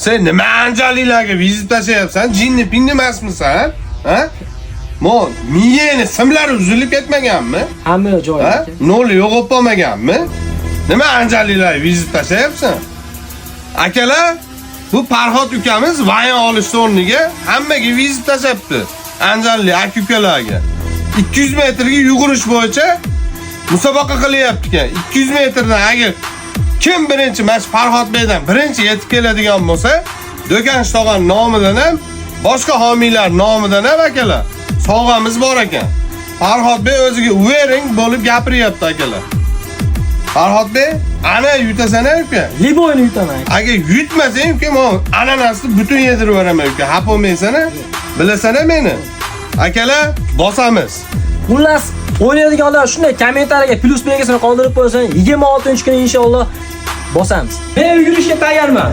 Sen nima anjalilarga vizit tashlayapsan? Jinni pinni emasmisan? Ha? Miyani simlari uzilib ketmaganmi? Hamma joyi. Ha? Noli yo'qolib qolmaganmi? Nima anjalilarga vizit tashlayapsan? Akalar, bu Farhod ukamiz vayn olish o'rniga hammaga vizit tashlabdi. Anjalli aka-ukalarga. 200 metrga yugurish bo'yicha musobaqa qilyapti ekan. 200 metrdan agar kim birinchi mana Farhod Beydan birinchi yetib keladigan bo'lsa, Do'kan tog'am nomidan ham, boshqa homiylar nomidan ham akalar, sovg'amiz bor ekan. Farhod Bey o'ziga uvering bo'lib gapiryapti akalar. Farhod Bey, ana yutasan uka. Liboyni yutaman. Agar yutmasang uka, men ananasni butun yedirib beraman uka. Xafa bo'lmaysan-a? Bilasan-a meni? Akalar, bosamiz. Xullas, o'ynaydiganlar shunday kommentariyaga plus belgisini qoldirib qo'ysan, 26-kuni inshaalloh bosamiz. Men yugurishga tayyorman.